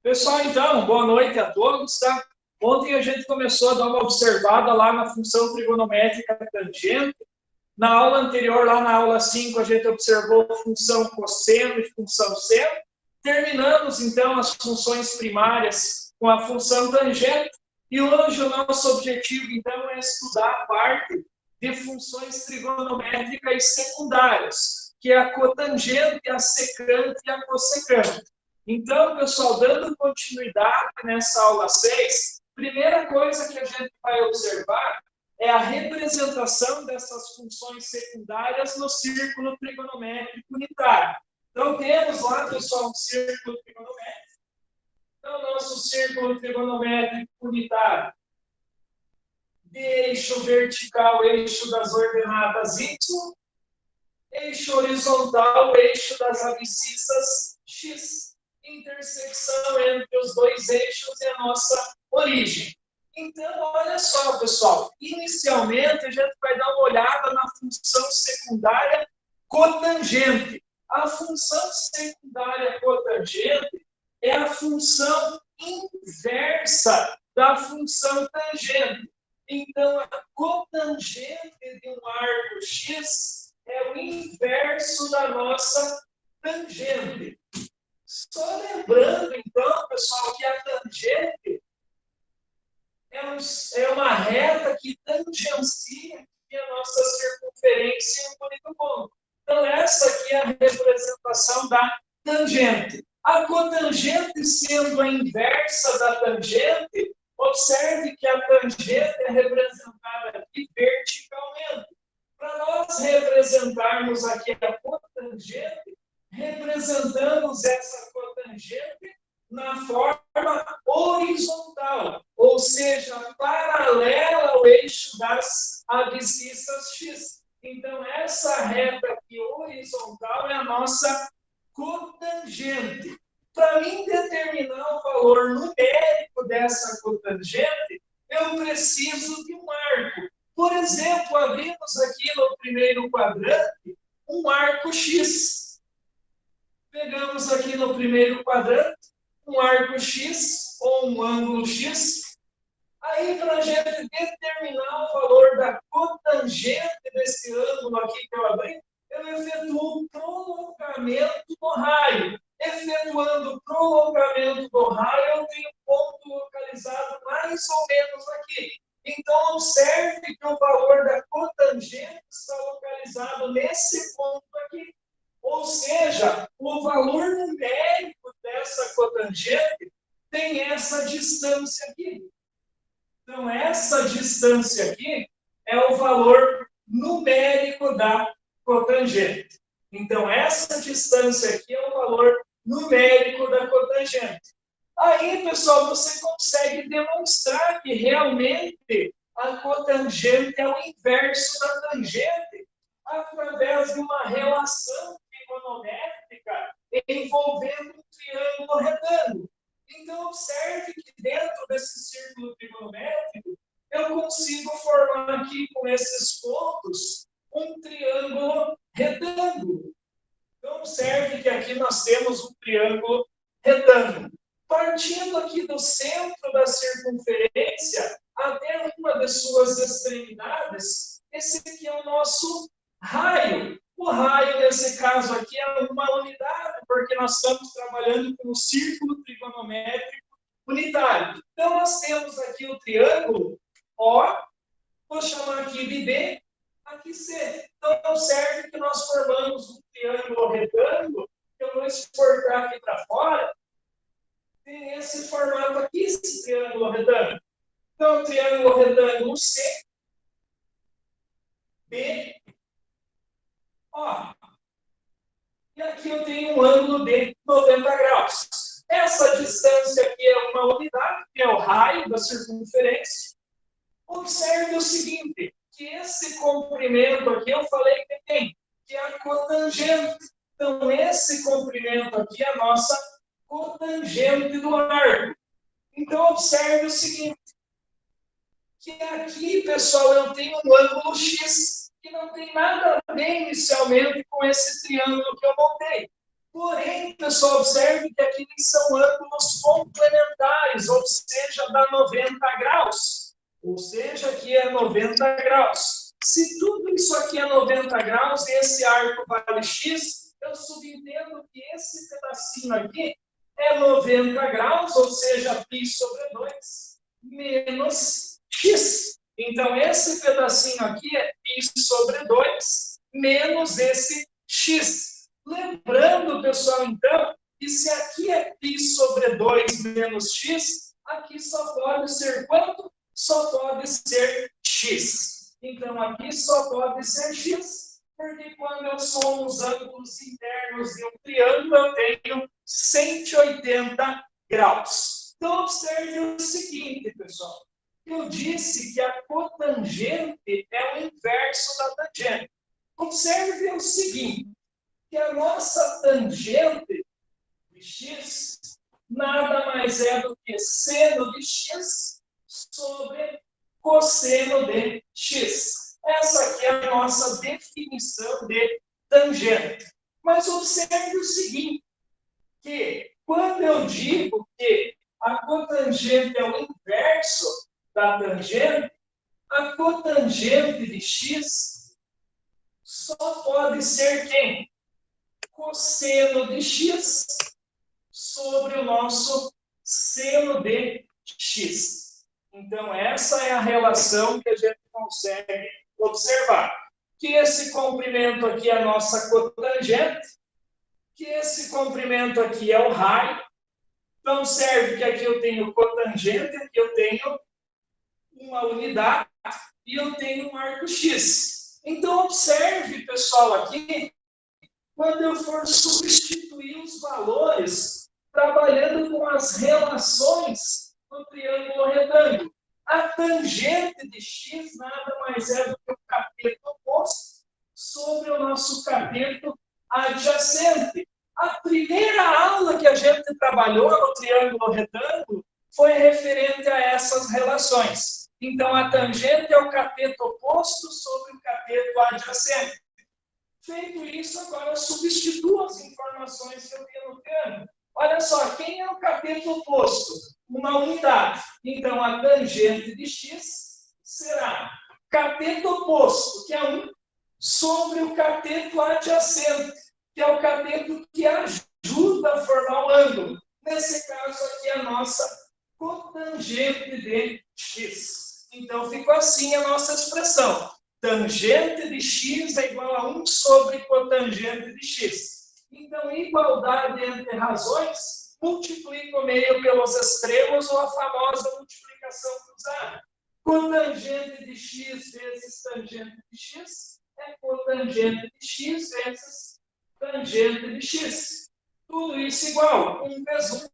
Pessoal, então, boa noite a todos, tá? Ontem a gente começou a dar uma observada lá na função trigonométrica tangente. Na aula anterior, lá na aula 5, a gente observou a função cosseno e função seno. Terminamos, então, as funções primárias com a função tangente. E hoje o nosso objetivo, então, é estudar a parte de funções trigonométricas secundárias, que é a cotangente, a secante e a cossecante. Então, pessoal, dando continuidade nessa aula 6, primeira coisa que a gente vai observar é a representação dessas funções secundárias no círculo trigonométrico unitário. Então, temos lá, pessoal, um círculo trigonométrico. Então, nosso círculo trigonométrico unitário, de eixo vertical, eixo das ordenadas y, eixo horizontal, eixo das abscissas x, intersecção entre os dois eixos e a nossa origem. Então, olha só, pessoal, inicialmente a gente vai dar uma olhada na função secundária cotangente. A função secundária cotangente é a função inversa da função tangente. Então, a cotangente de um arco X é o inverso da nossa tangente. Só lembrando, então, pessoal, que a tangente é uma reta que tangencia a nossa circunferência em um único ponto. Então, essa aqui é a representação da tangente. A cotangente sendo a inversa da tangente, observe que a tangente é representada aqui verticalmente. Para nós representarmos aqui a cotangente, representamos essa cotangente na forma horizontal, ou seja, paralela ao eixo das abscissas x. Então, essa reta aqui horizontal é a nossa cotangente. Para mim determinar o valor numérico dessa cotangente, eu preciso de um arco. Por exemplo, abrimos aqui no primeiro quadrante um arco X. Pegamos aqui no primeiro quadrante um arco X ou um ângulo X. Aí, para a gente determinar o valor da cotangente desse ângulo aqui que eu abri, eu efetuo o prolongamento do raio. Efetuando o prolongamento do raio, eu tenho um ponto localizado mais ou menos aqui. Então, observe que o valor da cotangente está localizado nesse ponto aqui. Ou seja, o valor numérico dessa cotangente tem essa distância aqui. Então, essa distância aqui é o valor numérico da cotangente. Então, essa distância aqui é o valor numérico da cotangente. Aí, pessoal, você consegue demonstrar que realmente a cotangente é o inverso da tangente através de uma relação trigonométrica envolvendo um triângulo retângulo. Então, observe que dentro desse círculo trigonométrico, eu consigo formar aqui com esses pontos um triângulo retângulo. Então, observe que aqui nós temos um triângulo retângulo. Partindo aqui do centro da circunferência até uma de suas extremidades, esse aqui é o nosso raio. O raio, nesse caso aqui, é uma unidade, porque nós estamos trabalhando com o círculo trigonométrico unitário. Então, nós temos aqui o triângulo O, vou chamar aqui de B, aqui C. Então, observe que nós formamos um triângulo retângulo, que eu vou exportar aqui para fora, tem esse formato aqui, esse triângulo retângulo. Então, triângulo retângulo C, B, ó. E aqui eu tenho um ângulo de 90 graus. Essa distância aqui é uma unidade, que é o raio da circunferência. Observe o seguinte, que esse comprimento aqui eu falei que tem, que é a cotangente. Então, esse comprimento aqui é a nossa cotangente do arco. Então, observe o seguinte, que aqui, pessoal, eu tenho um ângulo X, que não tem nada a ver inicialmente com esse triângulo que eu montei. Porém, pessoal, observe que aqui são ângulos complementares, ou seja, dá 90 graus. Ou seja, aqui é 90 graus. Se tudo isso aqui é 90 graus e esse arco vale x, eu subentendo que esse pedacinho aqui é 90 graus, ou seja, π sobre 2, menos x. Então, esse pedacinho aqui é π sobre 2, menos esse x. Lembrando, pessoal, então, que se aqui é π sobre 2 menos x, aqui só pode ser quanto? Só pode ser x. Então, aqui só pode ser x, porque quando eu somo os ângulos internos de um triângulo, eu tenho 180 graus. Então, observe o seguinte, pessoal. Eu disse que a cotangente é o inverso da tangente. Observe o seguinte, que a nossa tangente de x nada mais é do que seno de x sobre cosseno de x. Essa aqui é a nossa definição de tangente. Mas observe o seguinte, que quando eu digo que a cotangente é o inverso da tangente, a cotangente de x só pode ser quem? Cosseno de x sobre o nosso seno de x. Então, essa é a relação que a gente consegue observar. Que esse comprimento aqui é a nossa cotangente, que esse comprimento aqui é o raio. Então, serve que aqui eu tenho cotangente, aqui eu tenho uma unidade e eu tenho um arco x. Então, observe, pessoal, aqui, quando eu for substituir os valores, trabalhando com as relações do triângulo retângulo. A tangente de x nada mais é do que o cateto oposto sobre o nosso cateto adjacente. A primeira aula que a gente trabalhou no triângulo retângulo foi referente a essas relações. Então, a tangente é o cateto oposto sobre o cateto adjacente. Feito isso, agora substitua as informações que eu tenho no triângulo. Olha só, quem é o cateto oposto? Uma unidade. Então, a tangente de x será cateto oposto, que é 1, sobre o cateto adjacente, que é o cateto que ajuda a formar o ângulo. Nesse caso aqui, a nossa cotangente de x. Então, ficou assim a nossa expressão. Tangente de x é igual a 1 sobre cotangente de x. Então, igualdade entre razões, multiplica o meio pelos extremos, ou a famosa multiplicação cruzada. Cotangente de x vezes tangente de x é cotangente de x vezes tangente de x. Tudo isso igual. 1 vezes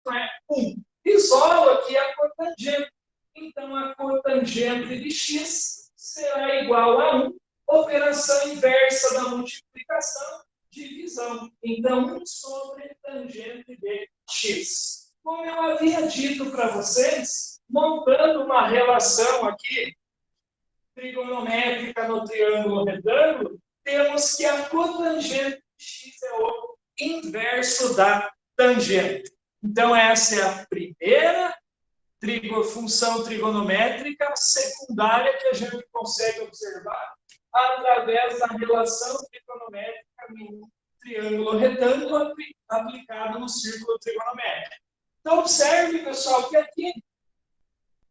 1 é 1. Isolo aqui a cotangente. Então, a cotangente de x será igual a 1, operação inversa da multiplicação, divisão. Então, 1 sobre tangente de x. Como eu havia dito para vocês, montando uma relação aqui, trigonométrica no triângulo retângulo, temos que a cotangente de x é o inverso da tangente. Então, essa é a primeira função trigonométrica secundária que a gente consegue observar através da relação trigonométrica no triângulo retângulo aplicado no círculo trigonométrico. Então, observe, pessoal, que aqui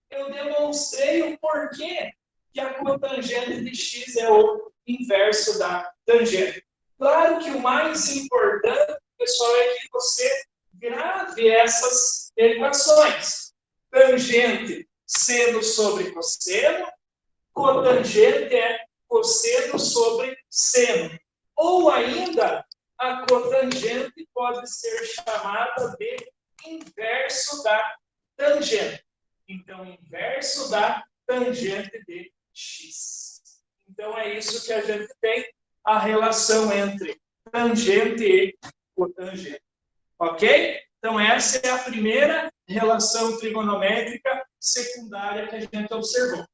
eu demonstrei o porquê que a cotangente de x é o inverso da tangente. Claro que o mais importante, pessoal, é que você grave essas equações. Tangente, seno sobre cosseno. Cotangente é cosseno sobre seno. Ou ainda, a cotangente pode ser chamada de inverso da tangente. Então, inverso da tangente de x. Então, é isso que a gente tem, a relação entre tangente e cotangente. Ok? Então, essa é a primeira relação trigonométrica secundária que a gente observou.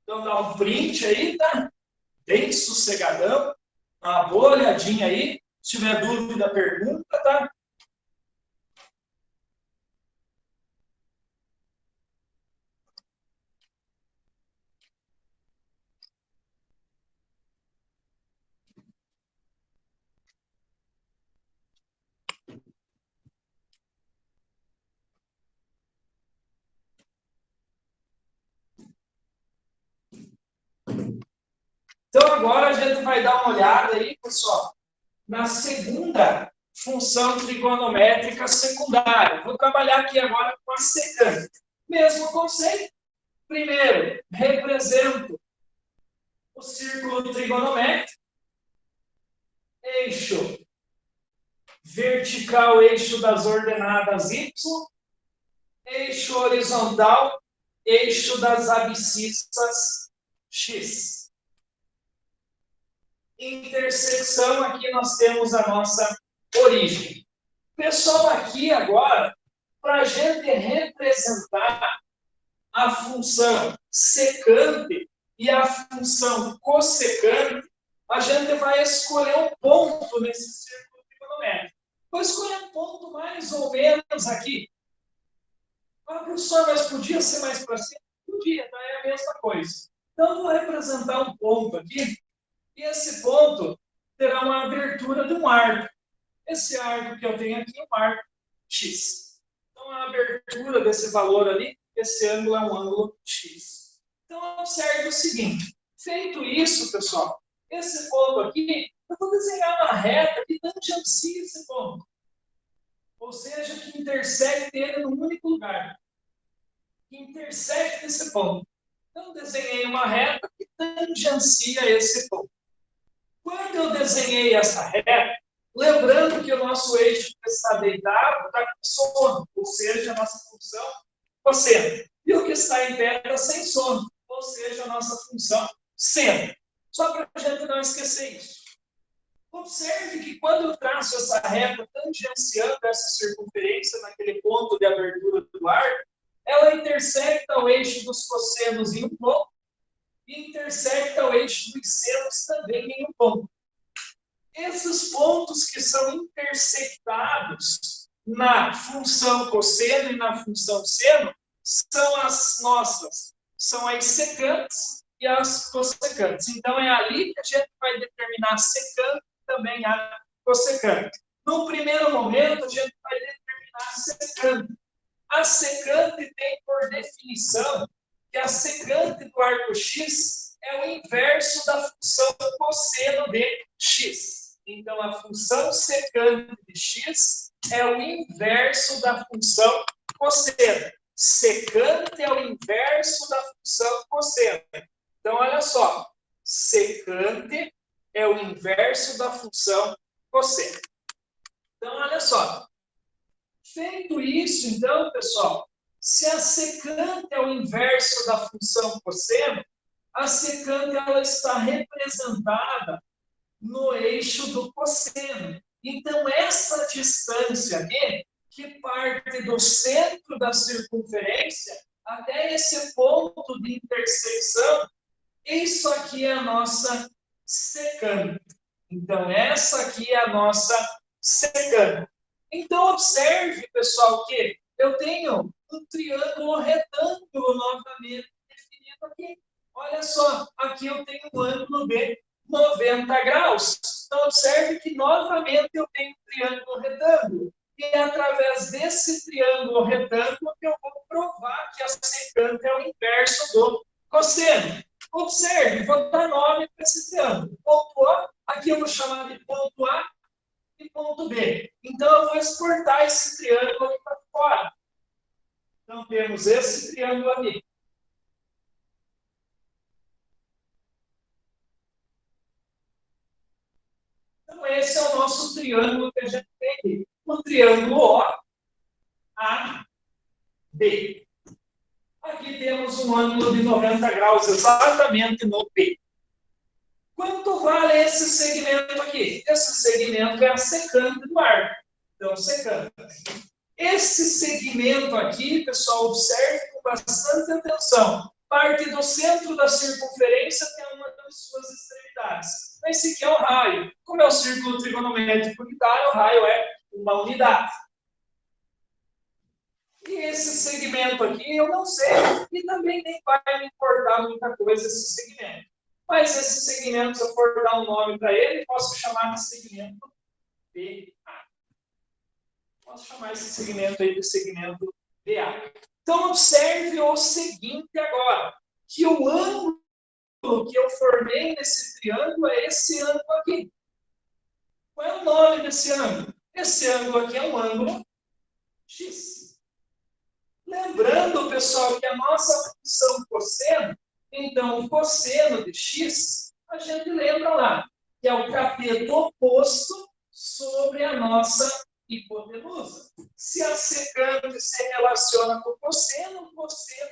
Então, dá um print aí, tá? Bem sossegadão. Uma boa olhadinha aí. Se tiver dúvida, pergunta, tá? Então, agora a gente vai dar uma olhada aí, pessoal, na segunda função trigonométrica secundária. Vou trabalhar aqui agora com a secante. Mesmo conceito. Primeiro, represento o círculo trigonométrico, eixo vertical, eixo das ordenadas y, eixo horizontal, eixo das abscissas x. Intersecção, aqui nós temos a nossa origem. Pessoal, aqui agora, para a gente representar a função secante e a função cossecante, a gente vai escolher um ponto nesse círculo trigonométrico. Vou escolher um ponto mais ou menos aqui. Ah, professor, mas podia ser mais para cima? Podia, tá? É a mesma coisa. Então, vou representar um ponto aqui, e esse ponto terá uma abertura de um arco. Esse arco que eu tenho aqui é um arco X. Então, a abertura desse valor ali, esse ângulo é um ângulo X. Então, observe o seguinte. Feito isso, pessoal, esse ponto aqui, eu vou desenhar uma reta que tangencia esse ponto. Ou seja, que intersecte ele num único lugar. Que intersecte esse ponto. Então, desenhei uma reta que tangencia esse ponto. Quando eu desenhei essa reta, lembrando que o nosso eixo que está deitado está com sono, ou seja, a nossa função cosseno. E o que está em pé está sem sono, ou seja, a nossa função seno. Só para a gente não esquecer isso. Observe que quando eu traço essa reta tangenciando essa circunferência naquele ponto de abertura do arco, ela intersecta o eixo dos cossenos em um ponto e intersecta o eixo dos senos também em um ponto. Esses pontos que são intersectados na função cosseno e na função seno são as nossas, são as secantes e as cossecantes. Então, é ali que a gente vai determinar a secante e também a cossecante. No primeiro momento, a gente vai determinar a secante. A secante tem por definição que a secante do arco X é o inverso da função cosseno de X. Então, a função secante de X é o inverso da função cosseno. Secante é o inverso da função cosseno. Então, olha só. Secante é o inverso da função cosseno. Então, olha só. Feito isso, então, pessoal, se a secante é o inverso da função cosseno, a secante ela está representada no eixo do cosseno. Então, essa distância aqui, que parte do centro da circunferência até esse ponto de intersecção, isso aqui é a nossa secante. Então, essa aqui é a nossa secante. Então, observe, pessoal, que eu tenho um triângulo retângulo novamente definido aqui. Olha só, aqui eu tenho um ângulo de 90 graus. Então, observe que novamente eu tenho um triângulo retângulo. E é através desse triângulo retângulo que eu vou provar que a secante é o inverso do cosseno. Observe, vou dar nome para esse triângulo. Ponto A, aqui eu vou chamar de ponto A e ponto B. Então, eu vou exportar esse triângulo aqui para fora. Então, temos esse triângulo aqui. Então, esse é o nosso triângulo que a gente tem aqui. O triângulo OAB. Aqui temos um ângulo de 90 graus, exatamente no P. Quanto vale esse segmento aqui? Esse segmento é a secante do arco. Então, secante. Esse segmento aqui, pessoal, observe com bastante atenção. Parte do centro da circunferência tem uma das suas extremidades. unidades. Então, esse aqui é o raio. Como é o círculo trigonométrico unitário, o raio é uma unidade. E esse segmento aqui, eu não sei, e também nem vai me importar muita coisa esse segmento. Mas esse segmento, se eu for dar um nome para ele, posso chamar de segmento BA. Posso chamar esse segmento aí de segmento BA. Então, observe o seguinte agora, que o ângulo que eu formei nesse triângulo é esse ângulo aqui. Qual é o nome desse ângulo? Esse ângulo aqui é um ângulo X. Lembrando, pessoal, que a nossa função cosseno, então, o cosseno de x, a gente lembra lá, que é o cateto oposto sobre a nossa hipotenusa. Se a secante se relaciona com o cosseno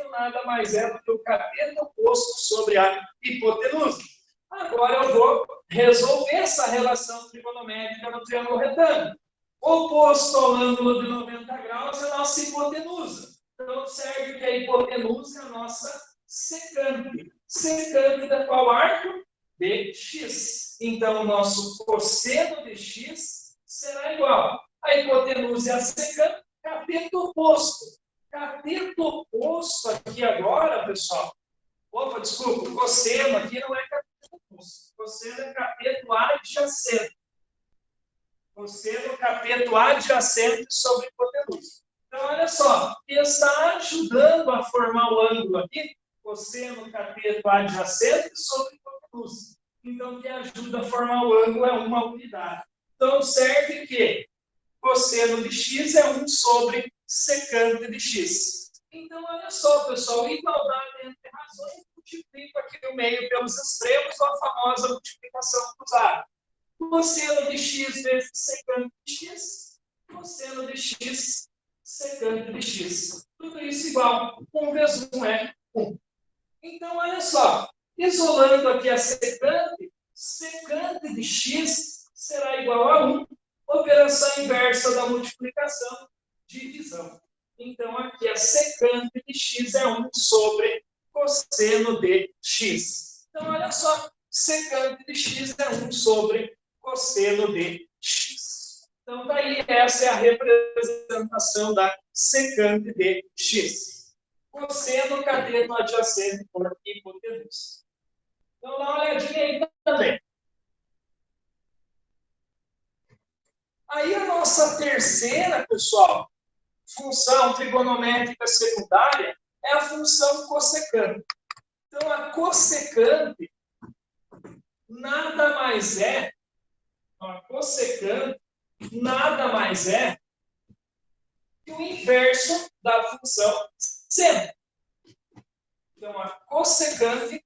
nada mais é do que o cateto oposto sobre a hipotenusa. Agora eu vou resolver essa relação trigonométrica no triângulo retângulo. Oposto ao ângulo de 90 graus é a nossa hipotenusa. Então, observe que a hipotenusa é a nossa secante. Secante da qual arco? De x. Então, o nosso cosseno de x será igual. A hipotenusa é a secante, cateto oposto. Cateto oposto aqui agora, pessoal. Opa, desculpa, o cosseno aqui não é cateto oposto. Cosseno é cateto adjacente. Cosseno cateto adjacente sobre hipotenusa. Então, olha só, está ajudando a formar o ângulo aqui, cosseno cateto adjacente sobre hipotenusa. Então, o que ajuda a formar o ângulo é uma unidade. Então, observe que cosseno de x é 1 sobre secante de x. Então, olha só, pessoal, igualdade entre razões, multiplico aqui no meio pelos extremos, a famosa multiplicação cruzada. Cosseno de x vezes secante de x, cosseno de x secante de x. Tudo isso igual. 1 vezes 1 é 1. Então, olha só. Isolando aqui a secante, secante de x será igual a 1. Operação inversa da multiplicação, divisão. Então, aqui a secante de x é 1 sobre cosseno de x. Então, olha só. Secante de x é 1 sobre cosseno de x. Então, daí, essa é a representação da secante de x. Cosseno cateto adjacente por hipotenusa. Então, dá uma olhadinha aí também. Aí, a nossa terceira, pessoal, função trigonométrica secundária é a função cossecante. Então, a cossecante nada mais é, a cossecante nada mais é que o inverso da função seno. Então, a cossecante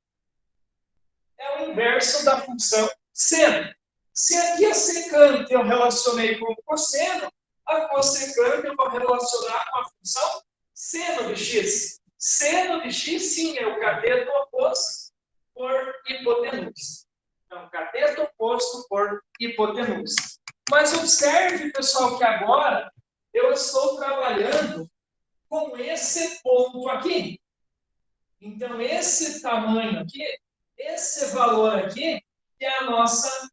é o inverso da função seno. Se aqui a secante eu relacionei com o cosseno, a cossecante eu vou relacionar com a função seno de x. Seno de x, sim, é o cateto oposto por hipotenusa. Então, cateto oposto por hipotenusa. Mas observe, pessoal, que agora eu estou trabalhando com esse ponto aqui. Então, esse tamanho aqui, esse valor aqui, é a nossa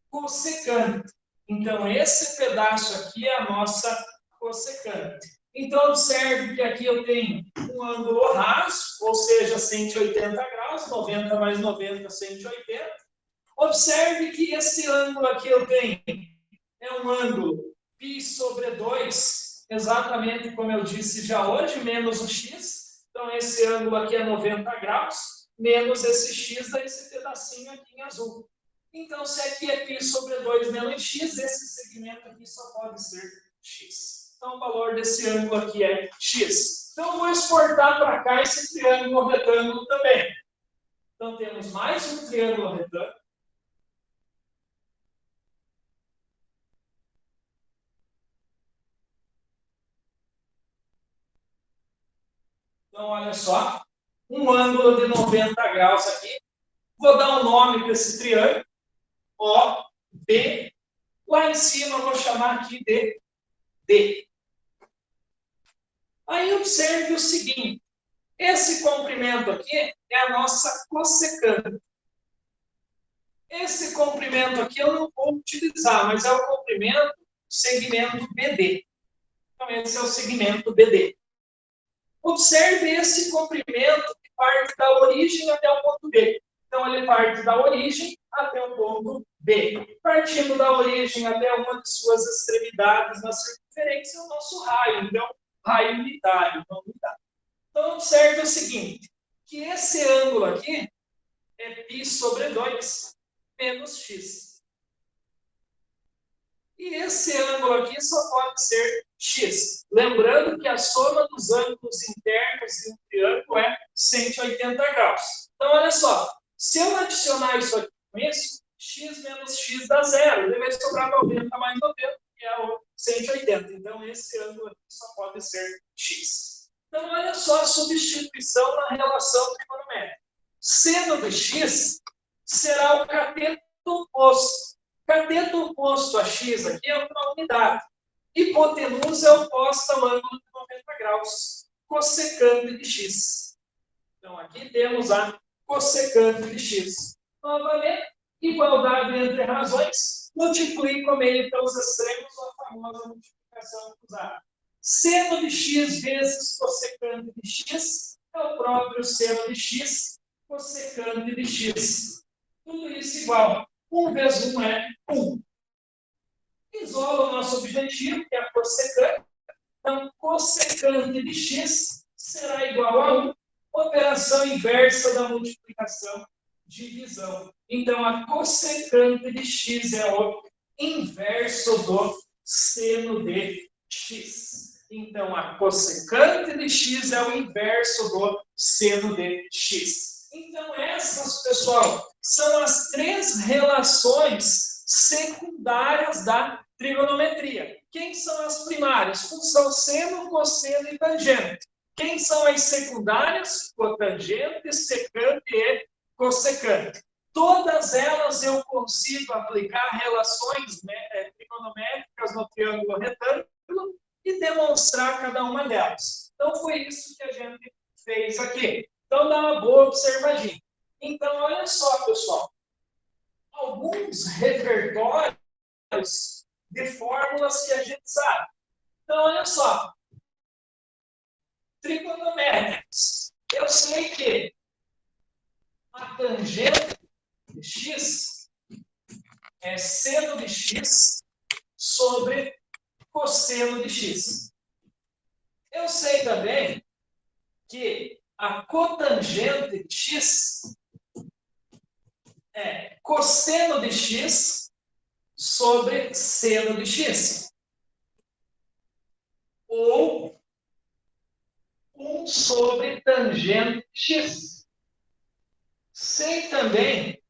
cossecante. Então, esse pedaço aqui é a nossa cossecante. Então, observe que aqui eu tenho um ângulo raso, ou seja, 180 graus, 90 mais 90, 180. Observe que esse ângulo aqui eu tenho é um ângulo π sobre 2, exatamente como eu disse já hoje, menos o x. Então, esse ângulo aqui é 90 graus, menos esse x, dá esse pedacinho aqui em azul. Então, se aqui é π sobre 2 menos x, esse segmento aqui só pode ser x. Então, o valor desse ângulo aqui é x. Então, eu vou exportar para cá esse triângulo retângulo também. Então, temos mais um triângulo retângulo. Então, olha só, um ângulo de 90 graus aqui. Vou dar um nome para esse triângulo, O, B. Lá em cima eu vou chamar aqui de D. Aí observe o seguinte, esse comprimento aqui é a nossa cossecante. Esse comprimento aqui eu não vou utilizar, mas é o comprimento segmento BD. Então, esse é o segmento BD. Observe esse comprimento que parte da origem até o ponto B. Então, ele parte da origem até o ponto B. Partindo da origem até uma de suas extremidades na circunferência, é o nosso raio. Então, raio unitário. Então, observe o seguinte, que esse ângulo aqui é π sobre 2 menos x. E esse ângulo aqui só pode ser x. Lembrando que a soma dos ângulos internos de um triângulo é 180 graus. Então, olha só. Se eu adicionar isso aqui com isso, x menos x dá zero. Ele vai sobrar 90 mais 90, que é o 180. Então, esse ângulo aqui só pode ser x. Então, olha só a substituição na relação trigonométrica. Seno de x será o cateto oposto. Cateto oposto a x aqui é uma unidade. Hipotenusa é oposta ao ângulo de 90 graus. Cossecante de x. Então, aqui temos a cossecante de x. Novamente, igualdade entre razões. Multiplico o meio pelos extremos, a famosa multiplicação cruzada. Seno de x vezes cossecante de x é o próprio seno de x, cossecante de x. Tudo isso igual. 1 vezes 1 é 1. Isola o nosso objetivo, que é a cossecante. Então, cossecante de x será igual a 1. Operação inversa da multiplicação, divisão. Então, a cossecante de x é o inverso do seno de x. Então, a cossecante de x é o inverso do seno de x. Então, essas, pessoal, são as três relações secundárias da trigonometria. Quem são as primárias? Função seno, cosseno e tangente. Quem são as secundárias? Cotangente, secante e cossecante. Todas elas eu consigo aplicar relações trigonométricas no triângulo retângulo e demonstrar cada uma delas. Então, foi isso que a gente fez aqui. Então, dá uma boa observadinha. Então, olha só, pessoal. Alguns repertórios de fórmulas que a gente sabe. Então, olha só. Trigonométricos. Eu sei que a tangente de x é seno de x sobre cosseno de x. Eu sei também que a cotangente de x é cosseno de x sobre seno de x. Ou 1 sobre tangente de x. Sei também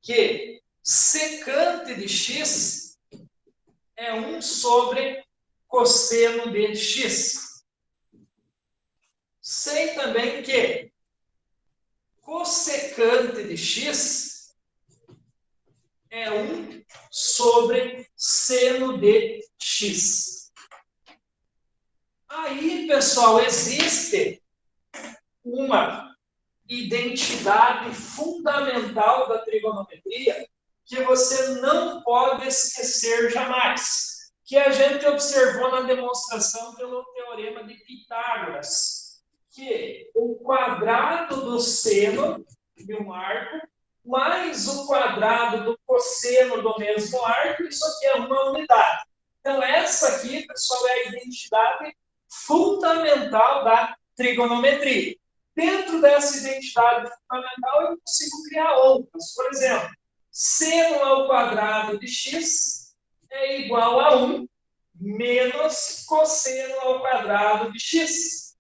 que secante de x é 1 sobre cosseno de x. Sei também que cossecante de x é 1 sobre seno de x. Aí, pessoal, existe uma identidade fundamental da trigonometria que você não pode esquecer jamais, que a gente observou na demonstração pelo teorema de Pitágoras, que o quadrado do seno de um arco mais o quadrado do cosseno do mesmo arco, isso aqui é uma unidade. Então, essa aqui, pessoal, é a identidade fundamental da trigonometria. Dentro dessa identidade fundamental, eu consigo criar outras. Por exemplo, seno ao quadrado de x é igual a 1 menos cosseno ao quadrado de x.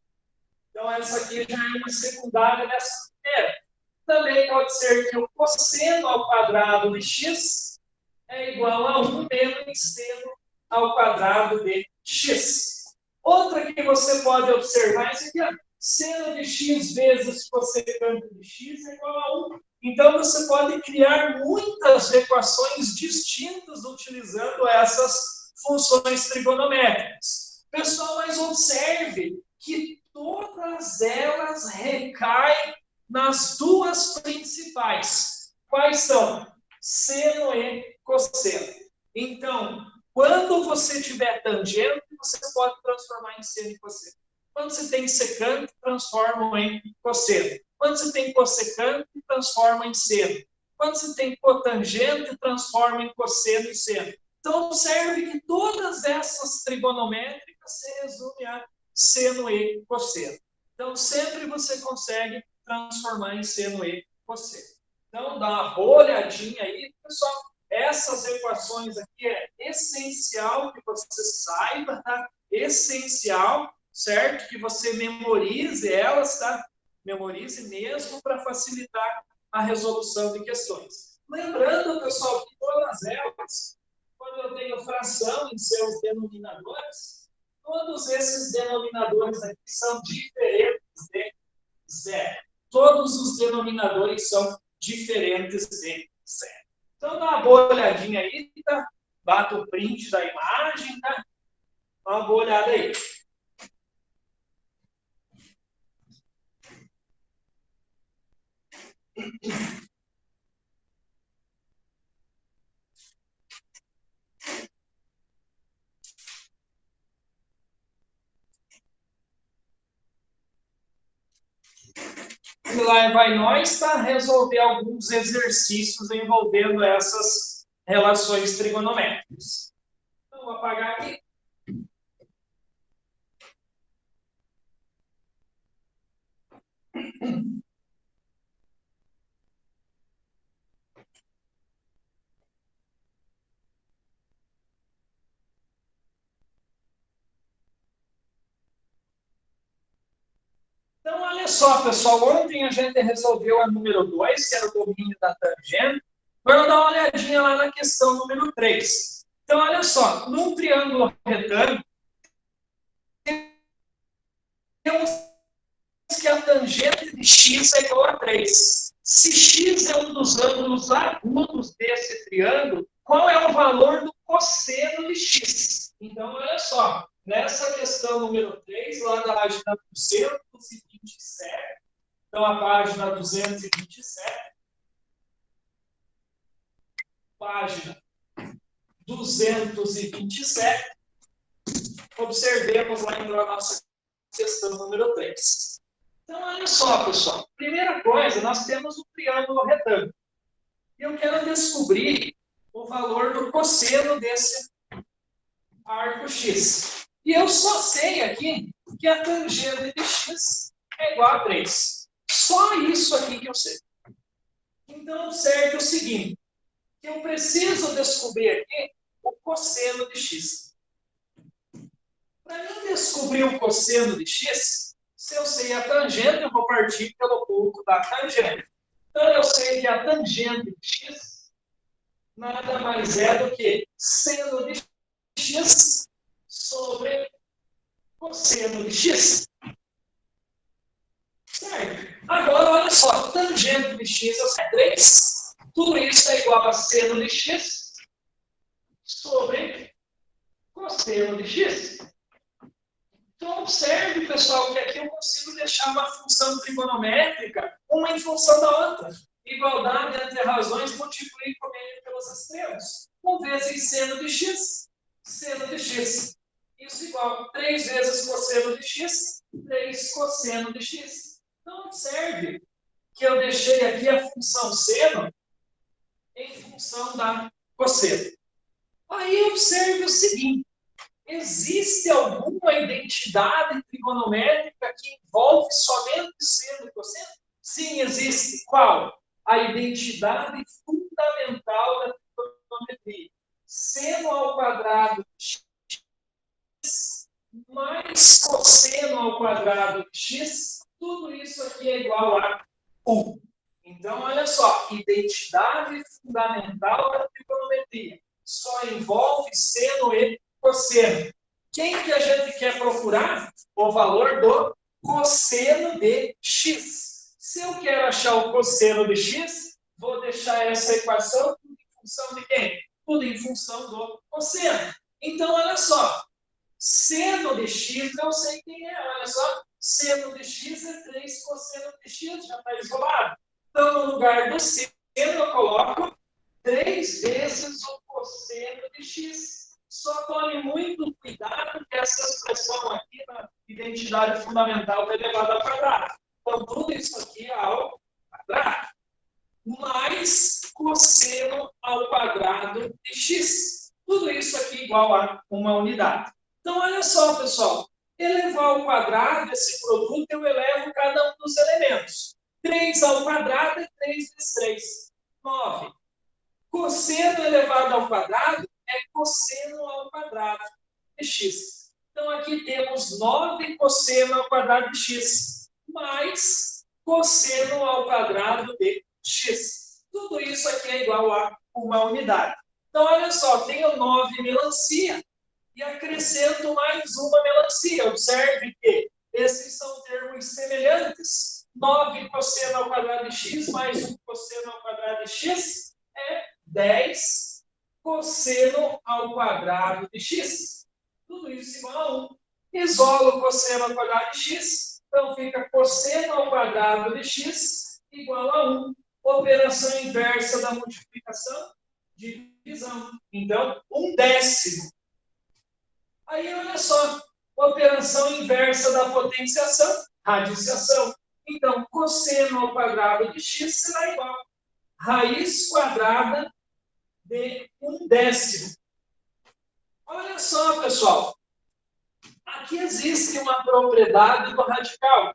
Então, essa aqui já é uma secundária dessa primeira. Também pode ser que o cosseno ao quadrado de x é igual a 1 menos seno ao quadrado de x. Outra que você pode observar é essa aqui, seno de x vezes cossecante de x é igual a 1. Então, você pode criar muitas equações distintas utilizando essas funções trigonométricas. Pessoal, mas observe que todas elas recaem nas duas principais. Quais são? seno e cosseno. Então, quando você tiver tangente, você pode transformar em seno e cosseno. Quando você tem secante, transforma em cosseno. Quando você tem cossecante, transforma em seno. Quando você tem cotangente, transforma em cosseno e seno. Então, observe que todas essas trigonométricas se resumem a seno e cosseno. Então, sempre você consegue transformar em seno e cosseno. Então, dá uma boa olhadinha aí, pessoal. Essas equações aqui é essencial que você saiba, tá? Essencial, certo? Que você memorize elas, tá? Memorize mesmo para facilitar a resolução de questões. Lembrando, pessoal, que todas elas, quando eu tenho fração em seus denominadores, todos esses denominadores aqui são diferentes de zero. Todos os denominadores são diferentes de zero. Então, dá uma boa olhadinha aí, tá? Bata o print da imagem, tá? Dá uma boa olhada aí. E lá vai nós para resolver alguns exercícios envolvendo essas relações trigonométricas. Então, vou apagar aqui. Então, olha só, pessoal. Ontem a gente resolveu a número 2, que era o domínio da tangente. Vamos dar uma olhadinha lá na questão número 3. Então, olha só. Num triângulo retângulo, temos que a tangente de x é igual a 3. Se x é um dos ângulos agudos desse triângulo, qual é o valor do cosseno de x? Então, olha só. Nessa questão número 3, lá da página 227, então a página 227, página 227, observemos lá então a nossa questão número 3. Então, olha só, pessoal. Primeira coisa, nós temos um triângulo retângulo. E eu quero descobrir o valor do cosseno desse arco x. E eu só sei aqui que a tangente de x é igual a 3. Só isso aqui que eu sei. Então, certo é o seguinte. Eu preciso descobrir aqui o cosseno de x. Para mim descobrir o cosseno de x, se eu sei a tangente, eu vou partir pelo ponto da tangente. Então, eu sei que a tangente de x nada mais é do que seno de x sobre cosseno de x. Certo? Agora, olha só, tangente de x é 3. Tudo isso é igual a seno de x sobre cosseno de x. Então, observe, pessoal, que aqui eu consigo deixar uma função trigonométrica uma em função da outra. Igualdade entre razões, multiplico meio pelos extremos. 1 vezes seno de x, seno de x. Isso igual a 3 vezes cosseno de x, 3 cosseno de x. Então, observe que eu deixei aqui a função seno em função da cosseno. Aí, observe o seguinte. Existe alguma identidade trigonométrica que envolve somente seno e cosseno? Sim, existe. Qual? A identidade fundamental da trigonometria. Seno ao quadrado de x mais cosseno ao quadrado de x, tudo isso aqui é igual a 1. Então, olha só, identidade fundamental da trigonometria. Só envolve seno e cosseno. Quem que a gente quer procurar? O valor do cosseno de x. Se eu quero achar o cosseno de x, vou deixar essa equação tudo em função de quem? Tudo em função do cosseno. Então, olha só. Seno de x, eu sei quem é. Olha só. Seno de x é 3 cosseno de x. Já está isolado. Então, no lugar do seno, eu coloco 3 vezes o cosseno de x. Só tome muito cuidado que essa expressão aqui na identidade fundamental está elevada ao quadrado. Então, tudo isso aqui é ao quadrado. Mais cosseno ao quadrado de x. Tudo isso aqui igual a uma unidade. Então, olha só, pessoal. Elevar ao quadrado esse produto, eu elevo cada um dos elementos. 3 ao quadrado é 3 vezes 3. 9. Cosseno elevado ao quadrado é cosseno ao quadrado de x. Então, aqui temos 9 cosseno ao quadrado de x, mais cosseno ao quadrado de x. Tudo isso aqui é igual a uma unidade. Então, olha só, tenho 9 melancia e acrescento mais uma melancia. Observe que esses são termos semelhantes. 9 cosseno ao quadrado de x mais 1 cosseno ao quadrado de x é 10 cosseno ao quadrado de x. Tudo isso igual a 1. Isolo cosseno ao quadrado de x. Então, fica cosseno ao quadrado de x igual a 1. Operação inversa da multiplicação, divisão. Então, 1/10. Aí, olha só. Operação inversa da potenciação, radiciação. Então, cosseno ao quadrado de x será igual a raiz quadrada de 1/10. Olha só, pessoal. Aqui existe uma propriedade do radical.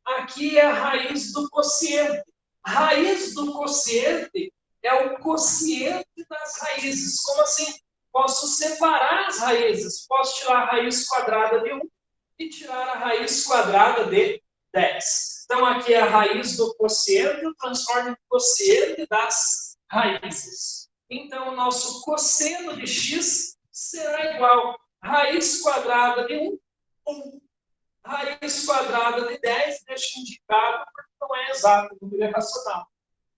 Aqui é a raiz do quociente. Raiz do quociente é o quociente das raízes. Como assim? Posso separar as raízes. Posso tirar a raiz quadrada de 1 e tirar a raiz quadrada de 10. Então, aqui é a raiz do quociente, eu transformo em quociente das raízes. Então, o nosso cosseno de x será igual a raiz quadrada de 1, 1. Raiz quadrada de 10, deixa indicado, porque não é exato, o número é racional.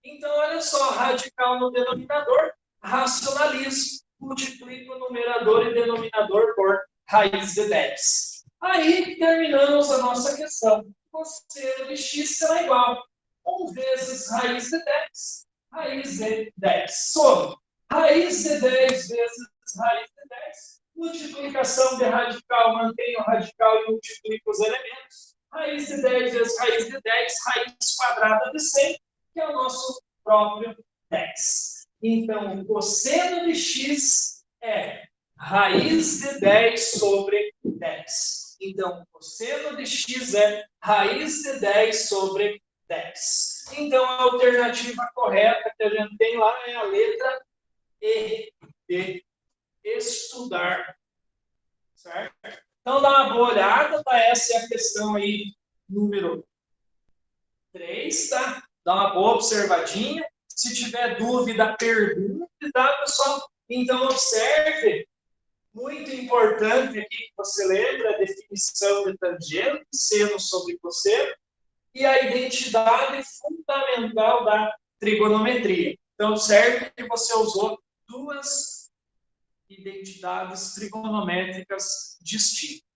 Então, olha só, radical no denominador, racionalizo, multiplico o numerador e denominador por raiz de 10. Aí, terminamos a nossa questão. Cosseno de x será igual a 1 vezes raiz de 10, raiz de 10. Sobre raiz de 10 vezes raiz de 10, multiplicação de radical, mantenho o radical e multiplico os elementos. Raiz de 10 vezes raiz de 10, raiz quadrada de 100, que é o nosso próprio 10. Então, o cosseno de x é raiz de 10 sobre 10. Então, o cosseno de x é raiz de 10 sobre 10. Então, a alternativa correta que a gente tem lá é a letra E, de estudar. Certo? Então, dá uma boa olhada, tá? Essa é a questão aí, número 3, tá? Dá uma boa observadinha. Se tiver dúvida, pergunte, tá, pessoal? Então, observe. Muito importante aqui que você lembra a definição de tangente, seno sobre cosseno, e a identidade fundamental da trigonometria. Então, observe que você usou 2 identidades trigonométricas distintas.